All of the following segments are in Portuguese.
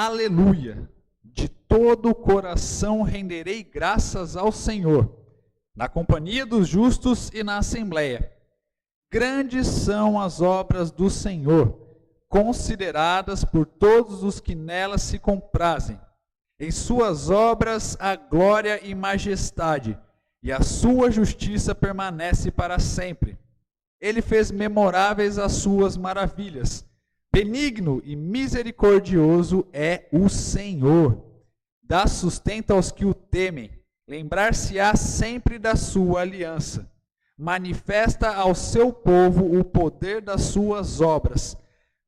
aleluia. De todo o coração renderei graças ao Senhor, na companhia dos justos e na assembleia. Grandes são as obras do Senhor, consideradas por todos os que nelas se comprazem. Em suas obras a glória e majestade, e a sua justiça permanece para sempre. Ele fez memoráveis as suas maravilhas. Benigno e misericordioso é o Senhor. Dá sustento aos que o temem. Lembrar-se-á sempre da sua aliança. Manifesta ao seu povo o poder das suas obras,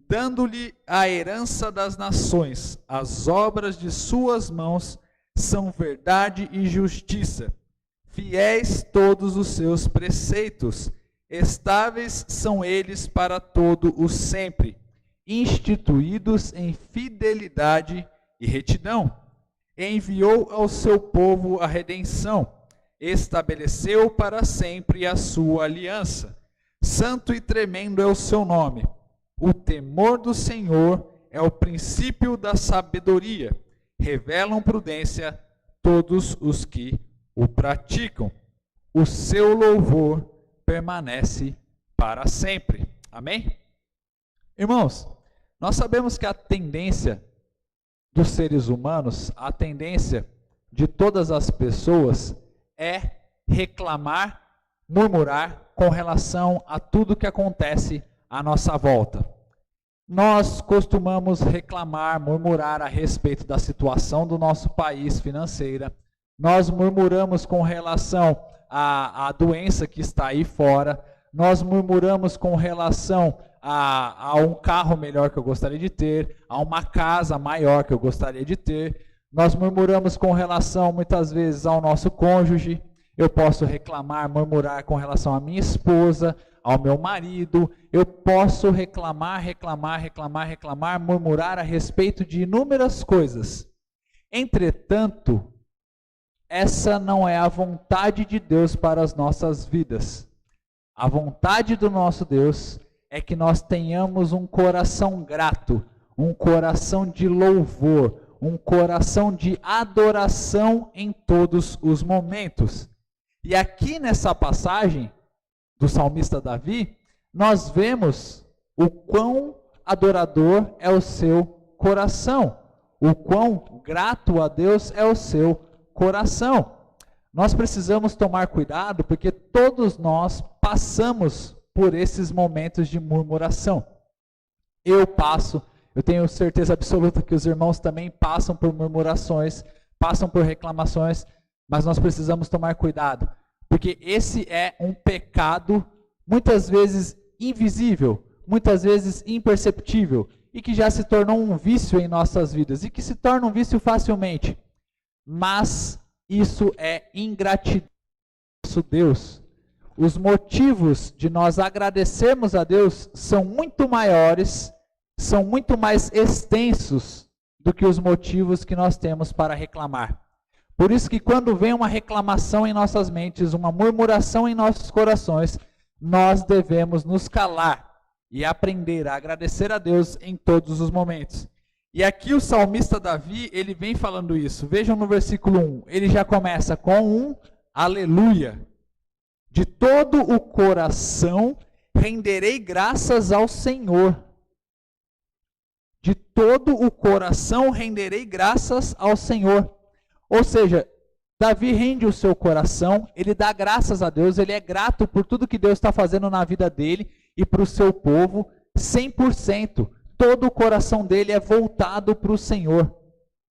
dando-lhe a herança das nações. As obras de suas mãos são verdade e justiça. Fiéis todos os seus preceitos, estáveis são eles para todo o sempre, instituídos em fidelidade e retidão. Enviou ao seu povo a redenção, estabeleceu para sempre a sua aliança. Santo e tremendo é o seu nome. O temor do Senhor é o princípio da sabedoria. Revelam prudência todos os que o praticam. O seu louvor permanece para sempre. Amém? Irmãos, nós sabemos que a tendência dos seres humanos, a tendência de todas as pessoas é reclamar, murmurar com relação a tudo que acontece à nossa volta. Nós costumamos reclamar, murmurar a respeito da situação do nosso país financeira. Nós murmuramos com relação à doença que está aí fora. Nós murmuramos com relação a um carro melhor que eu gostaria de ter, a uma casa maior que eu gostaria de ter. Nós murmuramos com relação, muitas vezes, ao nosso cônjuge. Eu posso reclamar, murmurar com relação à minha esposa, ao meu marido. Eu posso reclamar, murmurar a respeito de inúmeras coisas. Entretanto, essa não é a vontade de Deus para as nossas vidas. A vontade do nosso Deus é que nós tenhamos um coração grato, um coração de louvor, um coração de adoração em todos os momentos. E aqui nessa passagem do salmista Davi, nós vemos o quão adorador é o seu coração, o quão grato a Deus é o seu coração. Nós precisamos tomar cuidado porque todos nós passamos por esses momentos de murmuração. Eu tenho certeza absoluta que os irmãos também passam por murmurações, passam por reclamações, mas nós precisamos tomar cuidado, porque esse é um pecado muitas vezes invisível, muitas vezes imperceptível, e que já se tornou um vício em nossas vidas, e que se torna um vício facilmente. Mas isso é ingratidão ao nosso Deus. Os motivos de nós agradecermos a Deus são muito maiores, são muito mais extensos do que os motivos que nós temos para reclamar. Por isso que quando vem uma reclamação em nossas mentes, uma murmuração em nossos corações, nós devemos nos calar e aprender a agradecer a Deus em todos os momentos. E aqui o salmista Davi, ele vem falando isso. Vejam no versículo 1, ele já começa com um aleluia. De todo o coração renderei graças ao Senhor. De todo o coração renderei graças ao Senhor. Ou seja, Davi rende o seu coração, ele dá graças a Deus, ele é grato por tudo que Deus está fazendo na vida dele e para o seu povo, 100%. Todo o coração dele é voltado para o Senhor.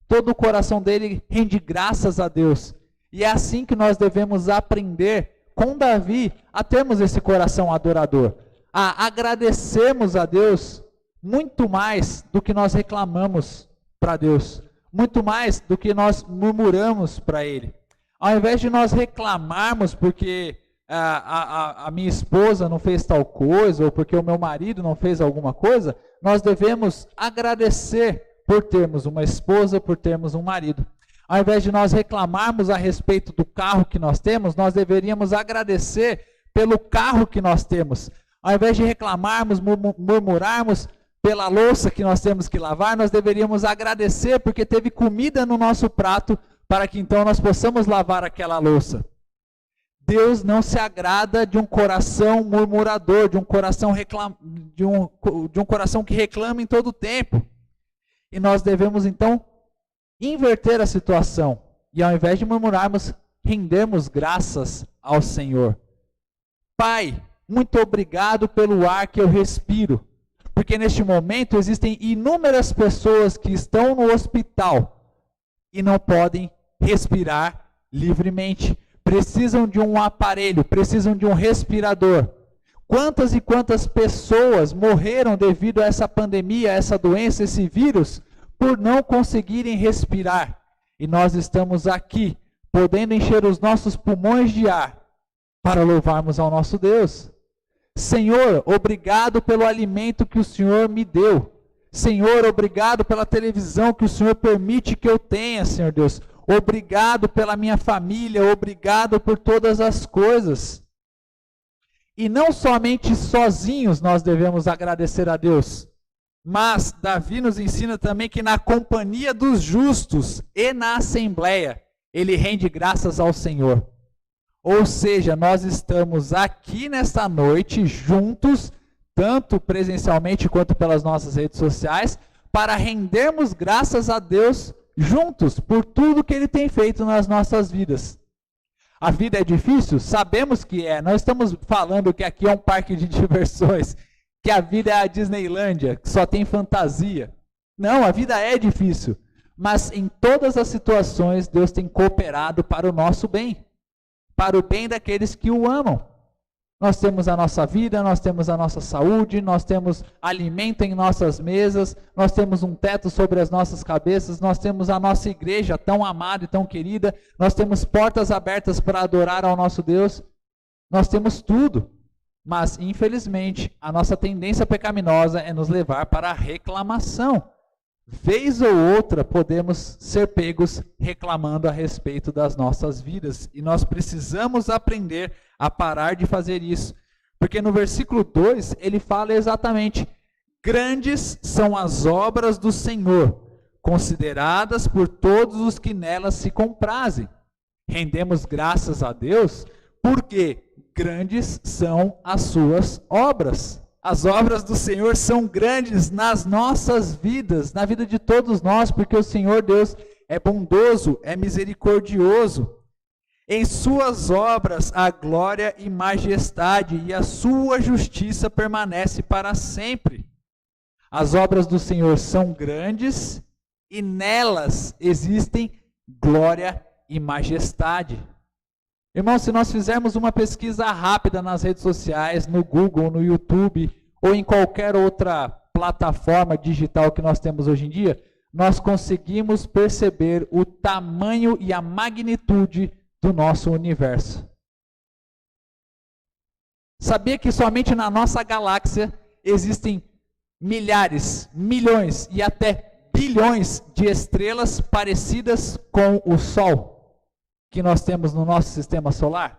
Todo o coração dele rende graças a Deus. E é assim que nós devemos aprender com Davi a termos esse coração adorador, a agradecermos a Deus muito mais do que nós reclamamos para Deus, muito mais do que nós murmuramos para Ele. Ao invés de nós reclamarmos porque a minha esposa não fez tal coisa, ou porque o meu marido não fez alguma coisa, nós devemos agradecer por termos uma esposa, por termos um marido. Ao invés de nós reclamarmos a respeito do carro que nós temos, nós deveríamos agradecer pelo carro que nós temos. Ao invés de reclamarmos, murmurarmos, pela louça que nós temos que lavar, nós deveríamos agradecer porque teve comida no nosso prato para que então nós possamos lavar aquela louça. Deus não se agrada de um coração murmurador, de um coração de um coração que reclama em todo o tempo. E nós devemos então inverter a situação e ao invés de murmurarmos, rendermos graças ao Senhor. Pai, muito obrigado pelo ar que eu respiro, porque neste momento existem inúmeras pessoas que estão no hospital e não podem respirar livremente. Precisam de um aparelho, precisam de um respirador. Quantas e quantas pessoas morreram devido a essa pandemia, a essa doença, esse vírus, por não conseguirem respirar. E nós estamos aqui, podendo encher os nossos pulmões de ar, para louvarmos ao nosso Deus. Senhor, obrigado pelo alimento que o Senhor me deu. Senhor, obrigado pela televisão que o Senhor permite que eu tenha, Senhor Deus. Obrigado pela minha família, obrigado por todas as coisas. E não somente sozinhos nós devemos agradecer a Deus, mas Davi nos ensina também que na companhia dos justos e na assembleia, ele rende graças ao Senhor. Ou seja, nós estamos aqui nesta noite juntos, tanto presencialmente quanto pelas nossas redes sociais, para rendermos graças a Deus juntos por tudo que Ele tem feito nas nossas vidas. A vida é difícil? Sabemos que é. Nós estamos falando que aqui é um parque de diversões, que a vida é a Disneylândia, que só tem fantasia. Não, a vida é difícil. Mas em todas as situações, Deus tem cooperado para o nosso bem, para o bem daqueles que o amam. Nós temos a nossa vida, nós temos a nossa saúde, nós temos alimento em nossas mesas, nós temos um teto sobre as nossas cabeças, nós temos a nossa igreja tão amada e tão querida, nós temos portas abertas para adorar ao nosso Deus, nós temos tudo. Mas, infelizmente, a nossa tendência pecaminosa é nos levar para a reclamação. Vez ou outra podemos ser pegos reclamando a respeito das nossas vidas. E nós precisamos aprender a parar de fazer isso. Porque no versículo 2 ele fala exatamente: grandes são as obras do Senhor, consideradas por todos os que nelas se comprazem. Rendemos graças a Deus porque grandes são as suas obras. As obras do Senhor são grandes nas nossas vidas, na vida de todos nós, porque o Senhor Deus é bondoso, é misericordioso. Em suas obras há glória e majestade, e a sua justiça permanece para sempre. As obras do Senhor são grandes, e nelas existem glória e majestade. Irmãos, se nós fizermos uma pesquisa rápida nas redes sociais, no Google, no YouTube, ou em qualquer outra plataforma digital que nós temos hoje em dia, nós conseguimos perceber o tamanho e a magnitude do nosso universo. Sabia que somente na nossa galáxia existem milhares, milhões e até bilhões de estrelas parecidas com o Sol que nós temos no nosso sistema solar?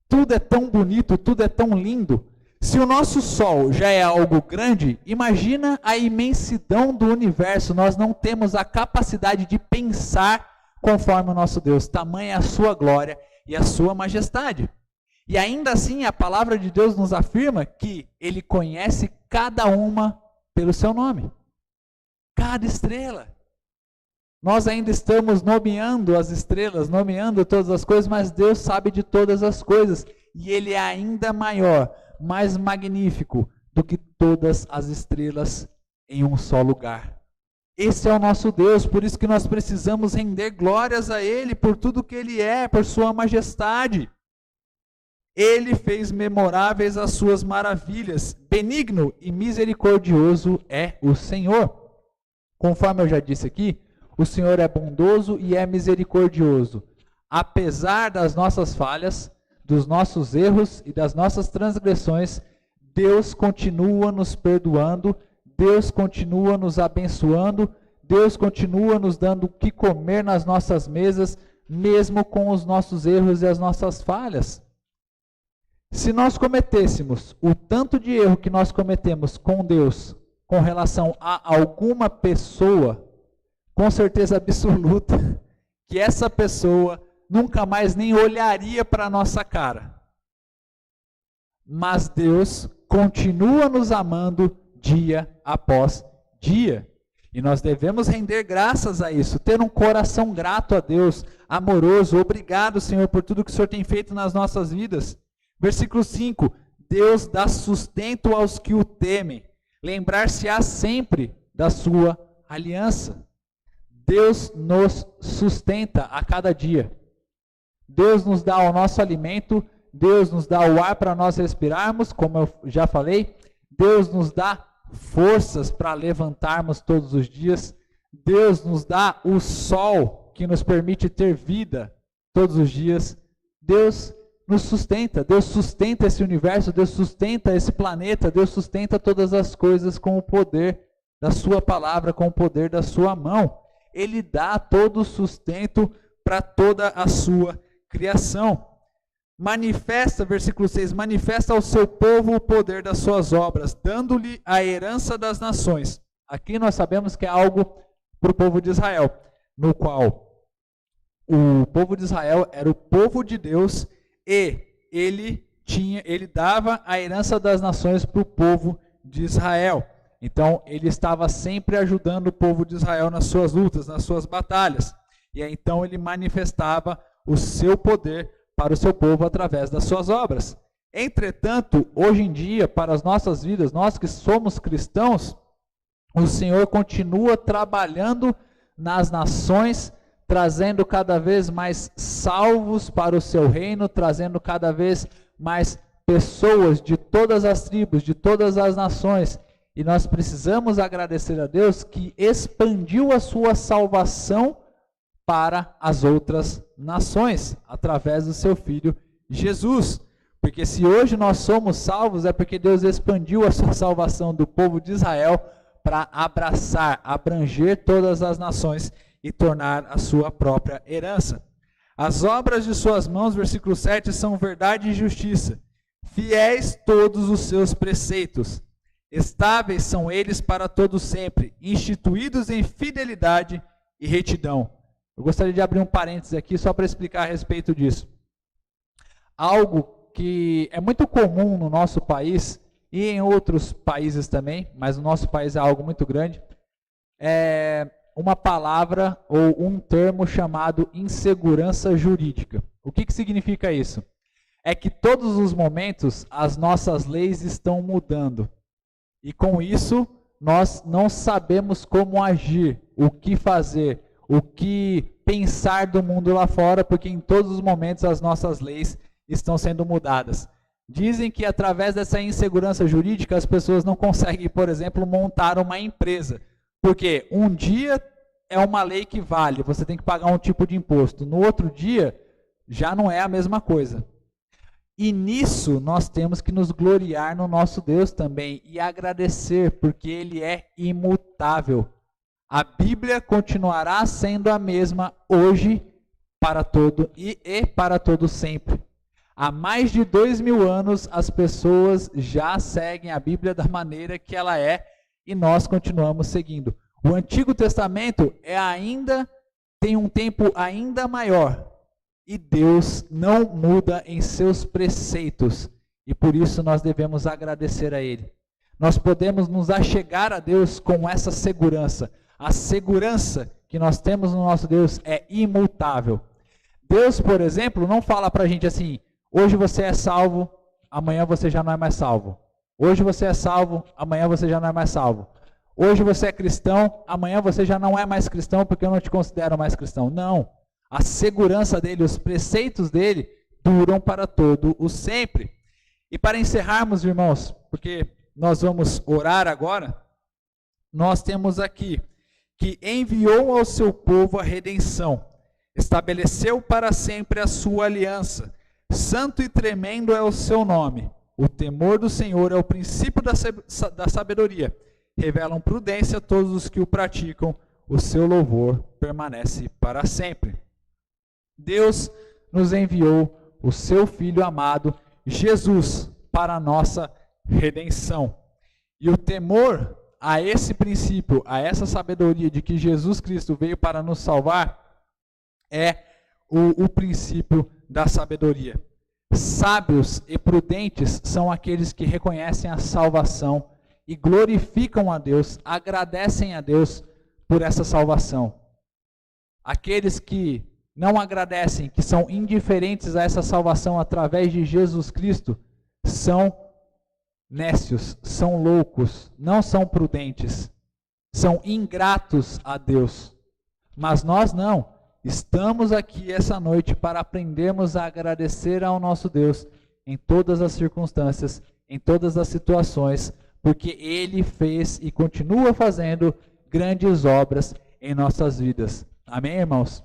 Tudo é tão bonito, tudo é tão lindo. Se o nosso Sol já é algo grande, imagina a imensidão do universo. Nós não temos a capacidade de pensar conforme o nosso Deus. Tamanha é a sua glória e a sua majestade. E ainda assim a palavra de Deus nos afirma que Ele conhece cada uma pelo seu nome. Cada estrela. Nós ainda estamos nomeando as estrelas, nomeando todas as coisas, mas Deus sabe de todas as coisas. E Ele é ainda maior, mais magnífico do que todas as estrelas em um só lugar. Esse é o nosso Deus, por isso que nós precisamos render glórias a Ele por tudo que Ele é, por sua majestade. Ele fez memoráveis as suas maravilhas. Benigno e misericordioso é o Senhor. Conforme eu já disse aqui, o Senhor é bondoso e é misericordioso. Apesar das nossas falhas, dos nossos erros e das nossas transgressões, Deus continua nos perdoando, Deus continua nos abençoando, Deus continua nos dando o que comer nas nossas mesas, mesmo com os nossos erros e as nossas falhas. Se nós cometêssemos o tanto de erro que nós cometemos com Deus com relação a alguma pessoa, com certeza absoluta que essa pessoa nunca mais nem olharia para a nossa cara. Mas Deus continua nos amando dia após dia. E nós devemos render graças a isso, ter um coração grato a Deus, amoroso. Obrigado, Senhor, por tudo que o Senhor tem feito nas nossas vidas. Versículo 5, Deus dá sustento aos que o temem. Lembrar-se-á sempre da sua aliança. Deus nos sustenta a cada dia. Deus nos dá o nosso alimento, Deus nos dá o ar para nós respirarmos, como eu já falei. Deus nos dá forças para levantarmos todos os dias. Deus nos dá o sol que nos permite ter vida todos os dias. Deus nos sustenta, Deus sustenta esse universo, Deus sustenta esse planeta, Deus sustenta todas as coisas com o poder da sua palavra, com o poder da sua mão. Ele dá todo o sustento para toda a sua criação. Manifesta, versículo 6, manifesta ao seu povo o poder das suas obras, dando-lhe a herança das nações. Aqui nós sabemos que é algo para o povo de Israel, no qual o povo de Israel era o povo de Deus e ele dava a herança das nações para o povo de Israel. Então ele estava sempre ajudando o povo de Israel nas suas lutas, nas suas batalhas. E aí, então ele manifestava o seu poder para o seu povo através das suas obras. Entretanto, hoje em dia, para as nossas vidas, nós que somos cristãos, o Senhor continua trabalhando nas nações, trazendo cada vez mais salvos para o seu reino, trazendo cada vez mais pessoas de todas as tribos, de todas as nações. E nós precisamos agradecer a Deus que expandiu a sua salvação para as outras nações, através do seu Filho Jesus. Porque se hoje nós somos salvos, é porque Deus expandiu a sua salvação do povo de Israel para abraçar, abranger todas as nações e tornar a sua própria herança. As obras de suas mãos, versículo 7, são verdade e justiça. Fiéis todos os seus preceitos. Estáveis são eles para todo sempre, instituídos em fidelidade e retidão. Eu gostaria de abrir um parênteses aqui só para explicar a respeito disso. Algo que é muito comum no nosso país e em outros países também, mas no nosso país é algo muito grande, é uma palavra ou um termo chamado insegurança jurídica. O que significa isso? É que todos os momentos as nossas leis estão mudando. E com isso nós não sabemos como agir, o que fazer, o que pensar do mundo lá fora, porque em todos os momentos as nossas leis estão sendo mudadas. Dizem que através dessa insegurança jurídica as pessoas não conseguem, por exemplo, montar uma empresa, porque um dia é uma lei que vale, você tem que pagar um tipo de imposto, no outro dia já não é a mesma coisa. E nisso nós temos que nos gloriar no nosso Deus também e agradecer, porque Ele é imutável. A Bíblia continuará sendo a mesma hoje, para todo e para todo sempre. Há mais de 2000 anos as pessoas já seguem a Bíblia da maneira que ela é e nós continuamos seguindo. O Antigo Testamento tem um tempo ainda maior e Deus não muda em seus preceitos e por isso nós devemos agradecer a Ele. Nós podemos nos achegar a Deus com essa segurança. A segurança que nós temos no nosso Deus é imutável. Deus, por exemplo, não fala para a gente assim, hoje você é salvo, amanhã você já não é mais salvo. Hoje você é salvo, amanhã você já não é mais salvo. Hoje você é cristão, amanhã você já não é mais cristão porque eu não te considero mais cristão. Não. A segurança dele, os preceitos dele duram para todo o sempre. E para encerrarmos, irmãos, porque nós vamos orar agora, nós temos aqui que enviou ao seu povo a redenção, estabeleceu para sempre a sua aliança, santo e tremendo é o seu nome, o temor do Senhor é o princípio da sabedoria, revelam prudência a todos os que o praticam, o seu louvor permanece para sempre. Deus nos enviou o seu Filho amado, Jesus para a nossa redenção. E o temor a esse princípio, a essa sabedoria de que Jesus Cristo veio para nos salvar, é o princípio da sabedoria. Sábios e prudentes são aqueles que reconhecem a salvação e glorificam a Deus, agradecem a Deus por essa salvação. Aqueles que não agradecem, que são indiferentes a essa salvação através de Jesus Cristo, são nécios, são loucos, não são prudentes, são ingratos a Deus. Mas nós não. Estamos aqui essa noite para aprendermos a agradecer ao nosso Deus em todas as circunstâncias, em todas as situações, porque Ele fez e continua fazendo grandes obras em nossas vidas. Amém, irmãos?